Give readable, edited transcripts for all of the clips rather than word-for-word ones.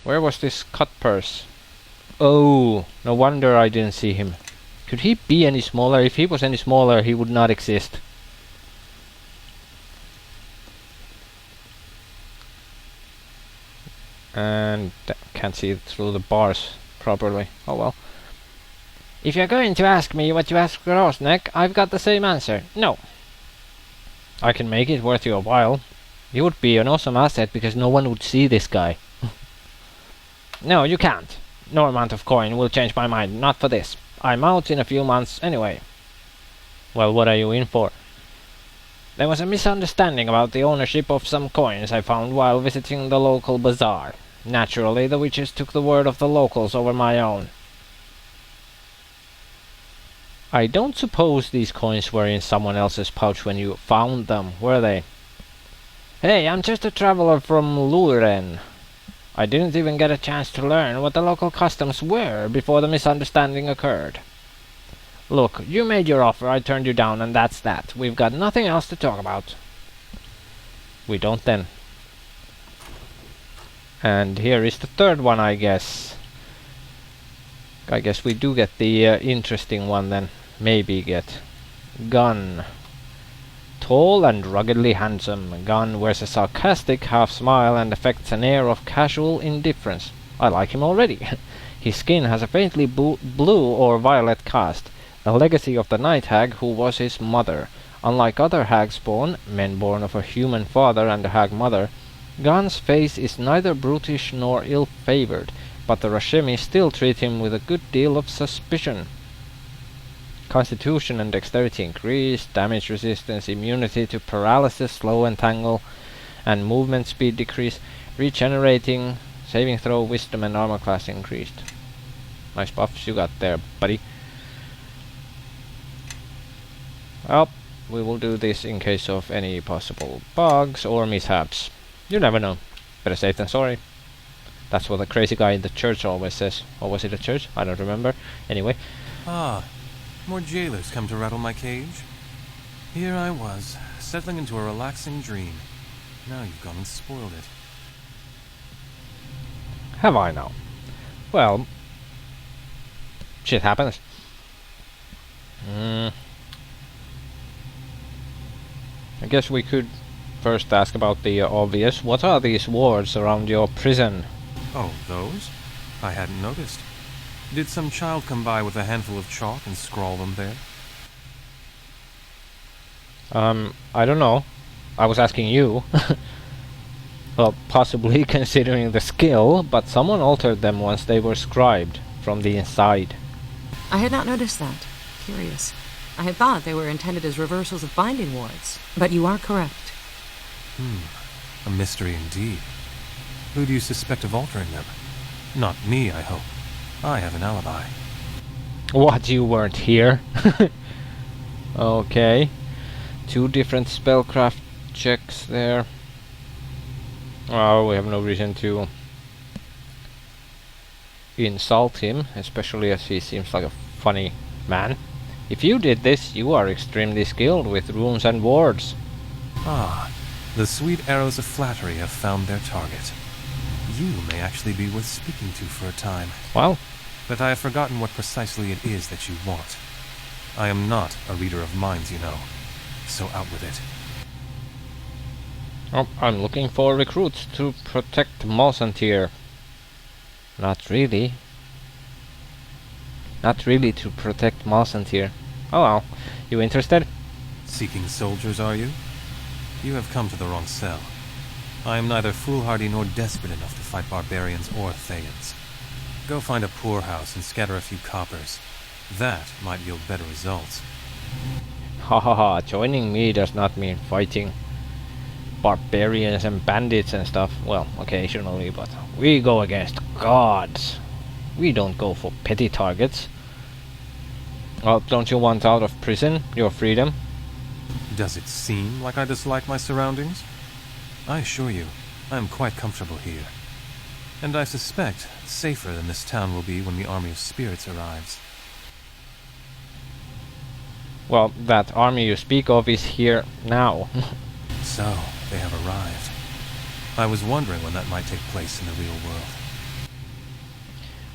Where was this cut purse? Oh, no wonder I didn't see him. Could he be any smaller? If he was any smaller, he would not exist. And can't see through the bars properly. Oh well. If you're going to ask me what you asked Grossneck, I've got the same answer. No. I can make it worth your while. You would be an awesome asset because no one would see this guy. No, you can't. No amount of coin will change my mind. Not for this. I'm out in a few months anyway. Well, what are you in for? There was a misunderstanding about the ownership of some coins I found while visiting the local bazaar. Naturally, the witches took the word of the locals over my own. I don't suppose these coins were in someone else's pouch when you found them, were they? Hey, I'm just a traveler from Luren. I didn't even get a chance to learn what the local customs were before the misunderstanding occurred. Look, you made your offer, I turned you down, and that's that. We've got nothing else to talk about. We don't then. And here is the third one, I guess. I guess we do get the interesting one then. Maybe get. Gun. Tall and ruggedly handsome. Gun wears a sarcastic half smile and affects an air of casual indifference. I like him already. His skin has a faintly blue or violet cast, a legacy of the night hag who was his mother. Unlike other hag spawn, men born of a human father and a hag mother, Gun's face is neither brutish nor ill-favored, but the Rashemen still treat him with a good deal of suspicion. Constitution and dexterity increased, damage resistance, immunity to paralysis, slow entangle, and movement speed decreased, regenerating, saving throw, wisdom and armor class increased. Nice buffs you got there, buddy. Well, we will do this in case of any possible bugs or mishaps. You never know. Better safe than sorry. That's what the crazy guy in the church always says. Or was it a church? I don't remember. Anyway. Ah, more jailers come to rattle my cage. Here I was, settling into a relaxing dream. Now you've gone and spoiled it. Have I now? Well, shit happens. I guess we could first ask about the obvious. What are these wards around your prison? Oh, those? I hadn't noticed. Did some child come by with a handful of chalk and scrawl them there? I don't know. I was asking you. Well, possibly considering the skill, but someone altered them once they were scribed from the inside. I had not noticed that. Curious. I had thought they were intended as reversals of binding wards, but you are correct. A mystery indeed. Who do you suspect of altering them? Not me, I hope. I have an alibi. What, you weren't here? Okay. 2 different spellcraft checks there. Oh, we have no reason to insult him, especially as he seems like a funny man. If you did this, you are extremely skilled with runes and wards. Ah, the sweet arrows of flattery have found their target. You may actually be worth speaking to for a time. Well, but I have forgotten what precisely it is that you want. I am not a reader of minds, you know, so out with it. oh, I'm looking for recruits to protect Mulsantir. Not really. Not really to protect Mulsantir. Oh well, you interested? Seeking soldiers, are you? You have come to the wrong cell. I am neither foolhardy nor desperate enough to fight barbarians or Thayans. Go find a poorhouse and scatter a few coppers. That might yield better results. Ha ha ha, joining me does not mean fighting barbarians and bandits and stuff. Well, occasionally, but we go against gods. We don't go for petty targets. Well, don't you want out of prison? Your freedom? Does it seem like I dislike my surroundings? I assure you, I am quite comfortable here. And I suspect safer than this town will be when the army of spirits arrives. Well, that army you speak of is here now. So, they have arrived. I was wondering when that might take place in the real world.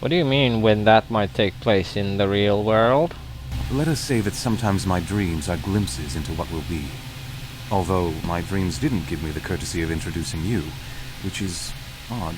What do you mean when that might take place in the real world? Let us say that sometimes my dreams are glimpses into what will be. Although my dreams didn't give me the courtesy of introducing you, which is odd.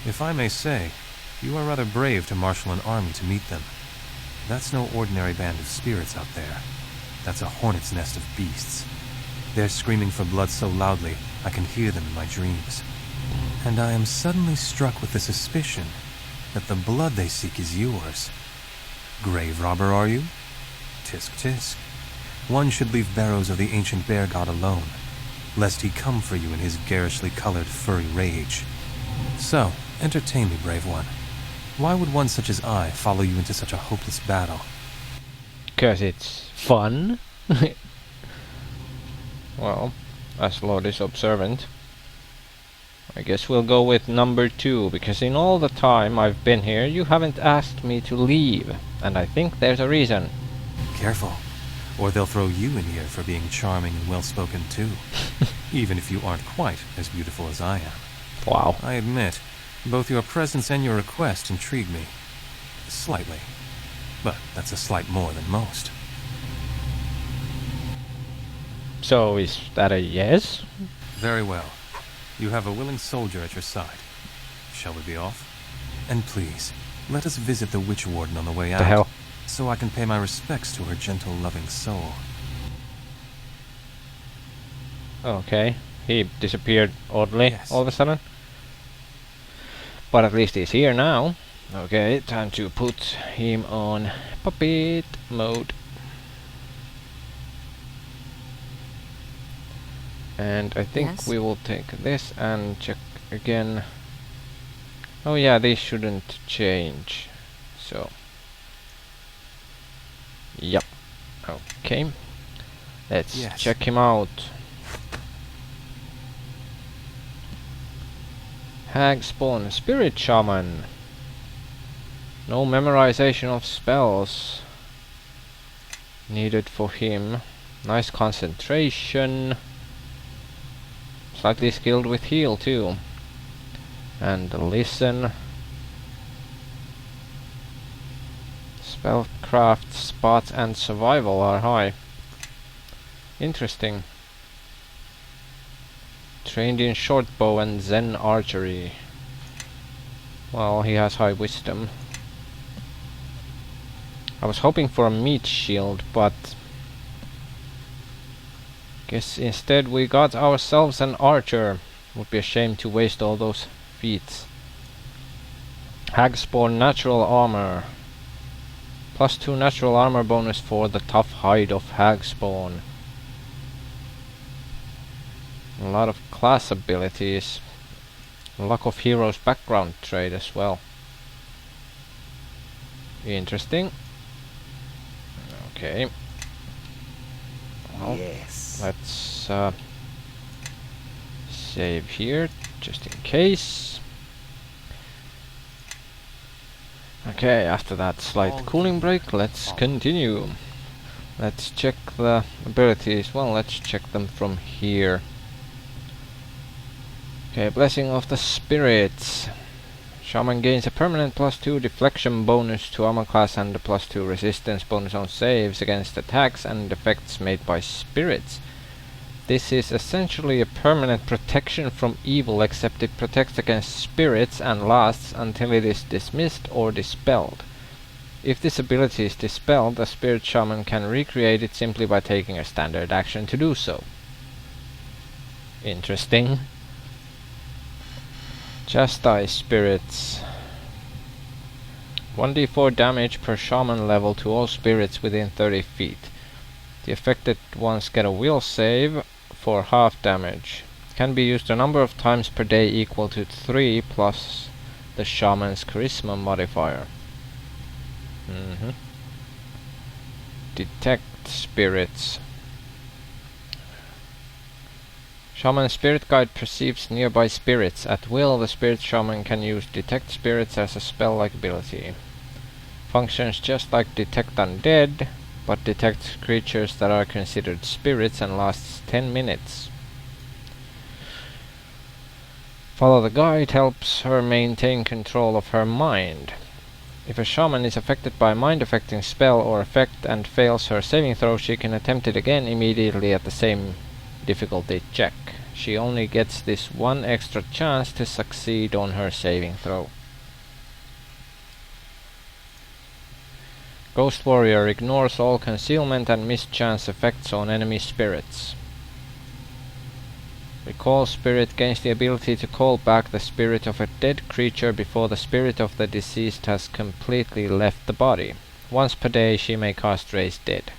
If I may say, you are rather brave to marshal an army to meet them. That's no ordinary band of spirits out there. That's a hornet's nest of beasts. They're screaming for blood so loudly, I can hear them in my dreams. And I am suddenly struck with the suspicion that the blood they seek is yours. Grave robber, are you? Tisk tisk. One should leave Barrows of the ancient bear god alone, lest he come for you in his garishly colored furry rage. So, entertain me, brave one. Why would one such as I follow you into such a hopeless battle? 'Cause it's fun. Well, as Lord is observant, I guess we'll go with number 2, because in all the time I've been here, you haven't asked me to leave, and I think there's a reason. Careful, or they'll throw you in here for being charming and well-spoken too, even if you aren't quite as beautiful as I am. Wow. I admit, both your presence and your request intrigue me. Slightly. But that's a slight more than most. So is that a yes? Very well. You have a willing soldier at your side. Shall we be off? And please, let us visit the witch warden on the way out. The hell? So I can pay my respects to her gentle, loving soul. Okay. He disappeared oddly Yes. all of a sudden. But at least he's here now. Okay, time to put him on puppet mode. And I think Yes. we will take this and check again. Oh yeah, these shouldn't change. So. Yep. Okay. Let's Yes. check him out. Hag Spawn, Spirit Shaman. No memorization of spells needed for him. Nice concentration. Slightly skilled with heal too. And listen. Spellcraft, spot and survival are high. Interesting. Trained in short bow and Zen archery. Well, he has high wisdom. I was hoping for a meat shield, but guess instead we got ourselves an archer. Would be a shame to waste all those feats. Hagspawn natural armor. +2 natural armor bonus for the tough hide of Hagspawn. A lot of class abilities. Luck of Heroes background trait as well. Interesting. Okay. Well, Yes. let's save here just in case. Okay, after that slight cooling break, let's continue. Let's check the abilities. Well, let's check them from here. Okay, Blessing of the Spirits. Shaman gains a permanent +2 deflection bonus to armor class and a +2 resistance bonus on saves against attacks and effects made by spirits. This is essentially a permanent protection from evil, except it protects against spirits and lasts until it is dismissed or dispelled. If this ability is dispelled, a spirit shaman can recreate it simply by taking a standard action to do so. Interesting. Chastise spirits. 1d4 damage per shaman level to all spirits within 30 feet. The affected ones get a will save for half damage. Can be used a number of times per day equal to 3 plus the shaman's charisma modifier. Detect spirits. Shaman Spirit Guide perceives nearby spirits. At will, the Spirit Shaman can use Detect Spirits as a spell-like ability. Functions just like Detect Undead, but detects creatures that are considered spirits and lasts 10 minutes. Follow the guide helps her maintain control of her mind. If a shaman is affected by a mind-affecting spell or effect and fails her saving throw, she can attempt it again immediately at the same difficulty check. She only gets this one extra chance to succeed on her saving throw. Ghost Warrior ignores all concealment and mischance effects on enemy spirits. Recall Spirit gains the ability to call back the spirit of a dead creature before the spirit of the deceased has completely left the body. Once per day she may cast Raise Dead.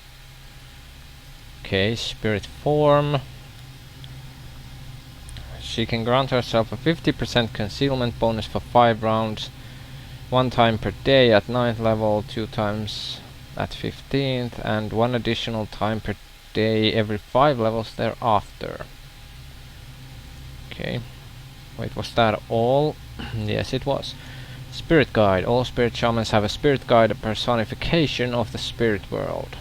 Okay, Spirit Form. She can grant herself a 50% concealment bonus for 5 rounds, 1 time per day at 9th level, 2 times at 15th, and 1 additional time per day every 5 levels thereafter. Okay. Wait, was that all? Yes, it was. Spirit Guide. All spirit shamans have a spirit guide, a personification of the spirit world.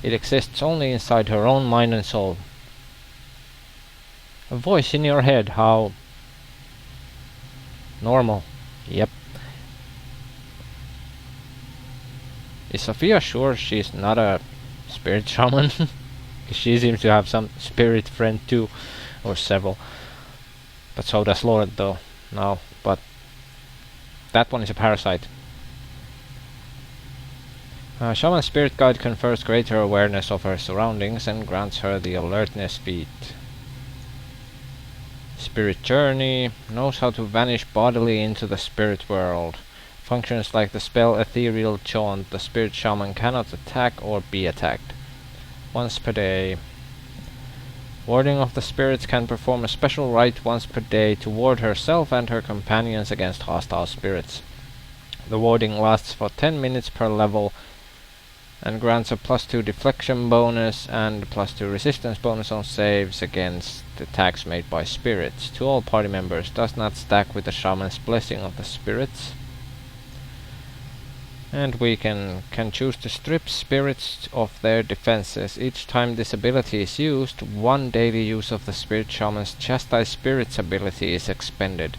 It exists only inside her own mind and soul. A voice in your head, how normal. Yep. Is Sophia sure she's not a spirit shaman? She seems to have some spirit friend too, or several. But so does Lord though, now, but that one is a parasite. Shaman's Spirit Guide confers greater awareness of her surroundings and grants her the Alertness feat. Spirit Journey knows how to vanish bodily into the spirit world. Functions like the spell Ethereal Chaunt. The Spirit Shaman cannot attack or be attacked. Once per day. Warding of the Spirits can perform a special rite once per day to ward herself and her companions against hostile spirits. The warding lasts for 10 minutes per level and grants a +2 deflection bonus and +2 resistance bonus on saves against attacks made by spirits. To all party members, does not stack with the Shaman's Blessing of the Spirits. And we can choose to strip spirits of their defenses. Each time this ability is used, 1 daily use of the Spirit Shaman's Chastise Spirits ability is expended.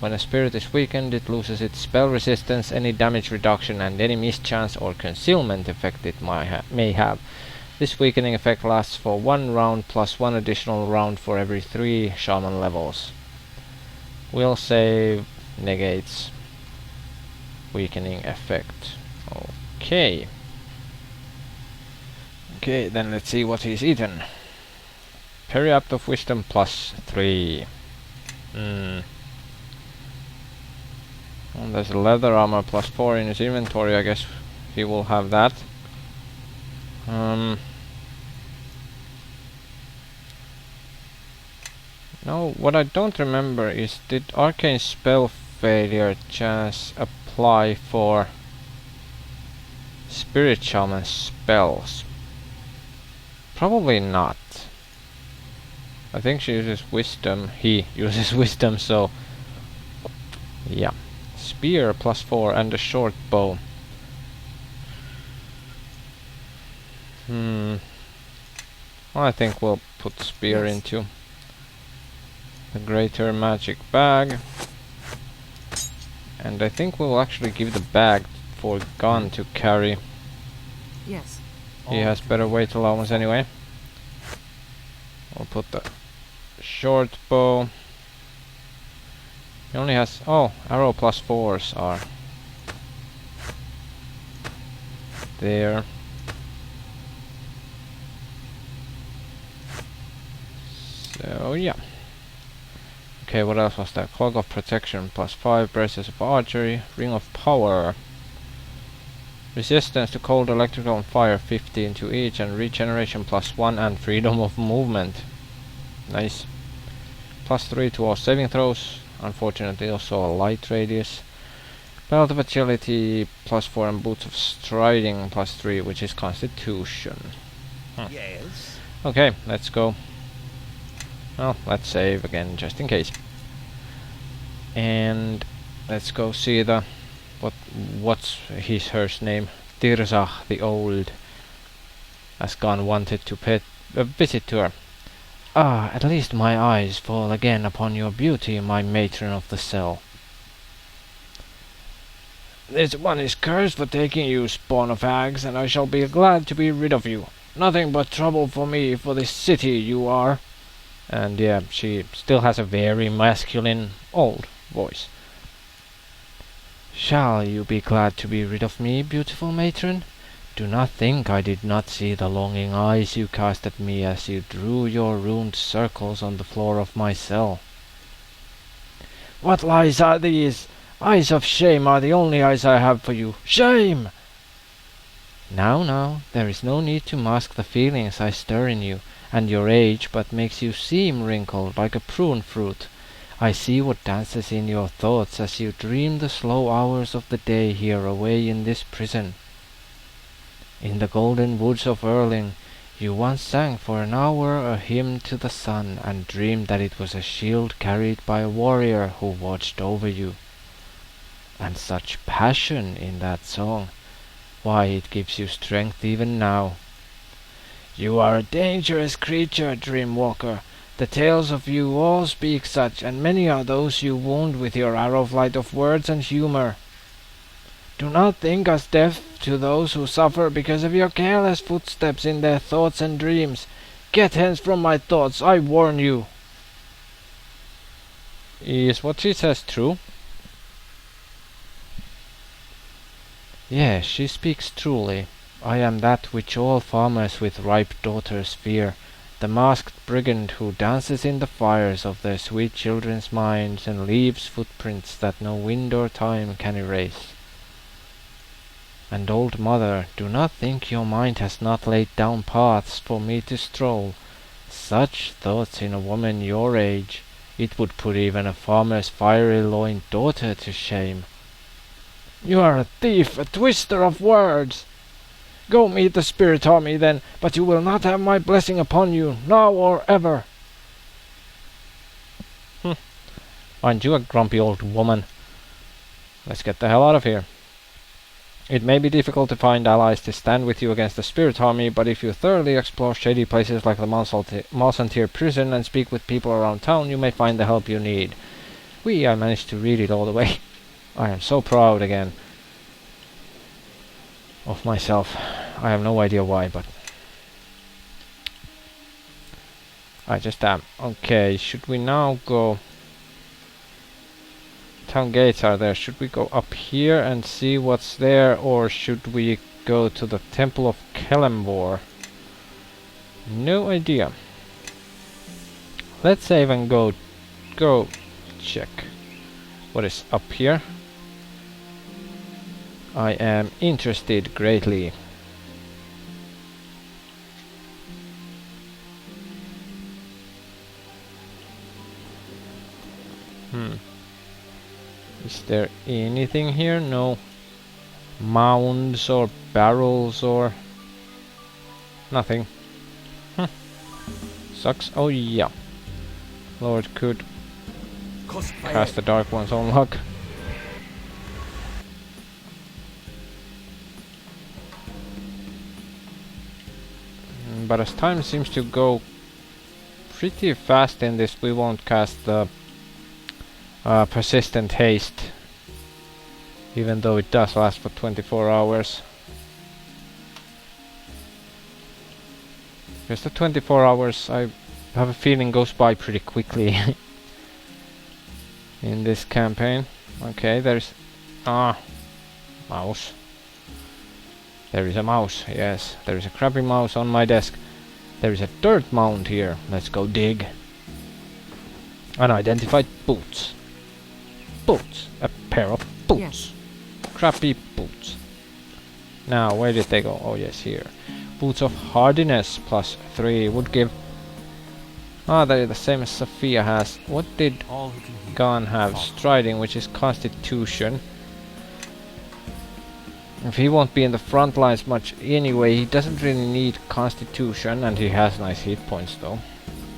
When a spirit is weakened, it loses its spell resistance, any damage reduction, and any mischance or concealment effect it may have. This weakening effect lasts for 1 round plus 1 additional round for every 3 shaman levels. Will save negates weakening effect. Okay. Okay, then let's see what he's eaten. Periapt of Wisdom +3. And there's a leather armor +4 in his inventory. I guess he will have that. No, what I don't remember is, did Arcane Spell Failure chance apply for Spirit Shaman spells? Probably not. I think she uses Wisdom. He uses Wisdom, so yeah. Spear +4 and a short bow. Well, I think we'll put spear into the greater magic bag. And I think we'll actually give the bag for Gun to carry. Yes. He has better weight allowance anyway. We'll put the short bow. He only has... oh, arrow +4s are there. So yeah. Okay, what else was that? Cloak of Protection +5, Braces of Archery, Ring of Power. Resistance to cold, electrical and fire 15 to each, and regeneration +1 and freedom of movement. Nice. +3 to all saving throws. Unfortunately also a light radius. Belt of Agility +4 and Boots of Striding +3, which is Constitution. Yes. Okay, let's go. Well, let's save again just in case. And let's go see the what's her name? Tirza the Old. Askan wanted to visit to her. Ah, at least my eyes fall again upon your beauty, my matron of the cell. This one is cursed for taking you, spawn of hags, and I shall be glad to be rid of you. Nothing but trouble for me, for this city you are. And yeah, she still has a very masculine, old voice. Shall you be glad to be rid of me, beautiful matron? Do not think I did not see the longing eyes you cast at me as you drew your ruined circles on the floor of my cell. What lies are these? Eyes of shame are the only eyes I have for you. Shame! Now, there is no need to mask the feelings I stir in you, and your age but makes you seem wrinkled like a prune fruit. I see what dances in your thoughts as you dream the slow hours of the day here away in this prison. In the golden woods of Erling, you once sang for an hour a hymn to the sun, and dreamed that it was a shield carried by a warrior who watched over you. And such passion in that song! Why, it gives you strength even now. You are a dangerous creature, Dreamwalker. The tales of you all speak such, and many are those you wound with your arrow flight of words and humor. Do not think us deaf to those who suffer because of your careless footsteps in their thoughts and dreams. Get hence from my thoughts, I warn you. Is what she says true? Yes, she speaks truly. I am that which all farmers with ripe daughters fear, the masked brigand who dances in the fires of their sweet children's minds and leaves footprints that no wind or time can erase. And old mother, do not think your mind has not laid down paths for me to stroll. Such thoughts in a woman your age, it would put even a farmer's fiery-loined daughter to shame. You are a thief, a twister of words. Go meet the spirit army then, but you will not have my blessing upon you, now or ever. Aren't you a grumpy old woman? Let's get the hell out of here. It may be difficult to find allies to stand with you against the spirit army, but if you thoroughly explore shady places like the Malsantir prison and speak with people around town, you may find the help you need. I managed to read it all the way. I am so proud again of myself. I have no idea why, but I just am. Okay, should we now go... Town gates are there. Should we go up here and see what's there, or should we go to the Temple of Kelembor? No idea. Let's save and go check what is up here. I am interested greatly. Is there anything here? No. Mounds or barrels or... nothing. Sucks. Oh yeah. Lord could cast the Dark One's own luck. But as time seems to go pretty fast in this, we won't cast the persistent haste, even though it does last for 24 hours. Because the 24 hours, I have a feeling, goes by pretty quickly in this campaign. Okay, there's... mouse. There is a mouse, yes. There is a crappy mouse on my desk. There is a dirt mound here. Let's go dig. Unidentified boots. Boots. A pair of boots. Yes. Crappy boots. Now, where did they go? Oh, yes, here. Boots of hardiness plus 3 would give... they're the same as Sophia has. What did Gan have? Striding, which is constitution. If he won't be in the front lines much anyway, he doesn't really need constitution, and he has nice hit points though.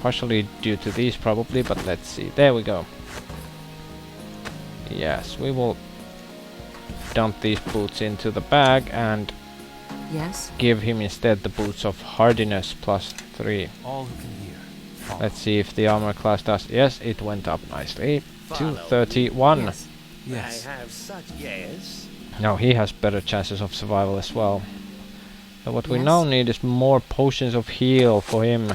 Partially due to these probably, but let's see. There we go. Yes, we will dump these boots into the bag and give him instead the boots of hardiness plus 3. All who can hear. Let's see if the armor class does. Yes, it went up nicely. 231. Yes. I have such... Yes? Now he has better chances of survival as well. So what we Yes? now need is more potions of heal for him.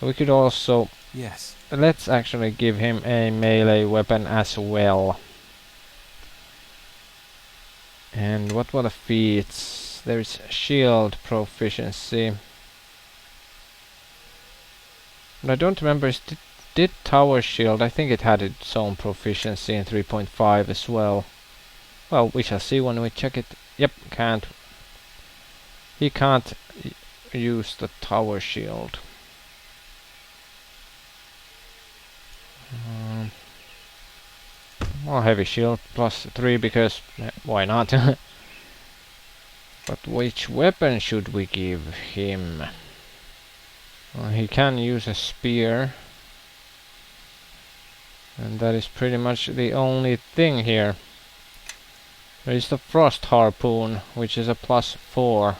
We could also... Yes. Let's actually give him a melee weapon as well. And what were the feats? There's shield proficiency. But I don't remember, did tower shield, I think it had its own proficiency in 3.5 as well. Well, we shall see when we check it. Yep, can't. He can't use the tower shield. Well, heavy shield plus 3 because why not? But which weapon should we give him? Well, he can use a spear. And that is pretty much the only thing here. There is the frost harpoon, which is a +4.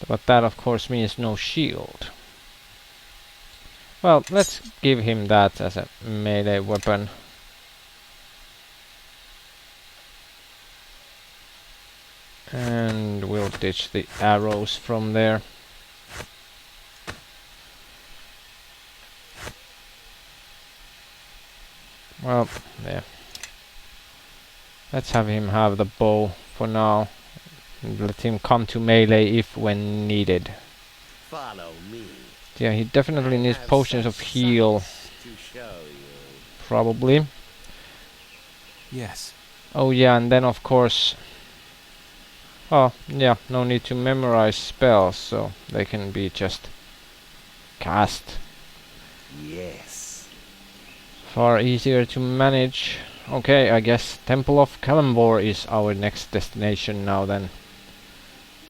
But that of course means no shield. Well, let's give him that as a melee weapon. And we'll ditch the arrows from there. Well, yeah. Let's have him have the bow for now. And let him come to melee if when needed. Follow me. Yeah, he definitely needs Have potions some of heal. sights to show you. Probably. Yes. Oh yeah, and then of course... Oh, yeah, no need to memorize spells, so they can be just cast. Yes. Far easier to manage. Okay, I guess Temple of Kalambor is our next destination now then.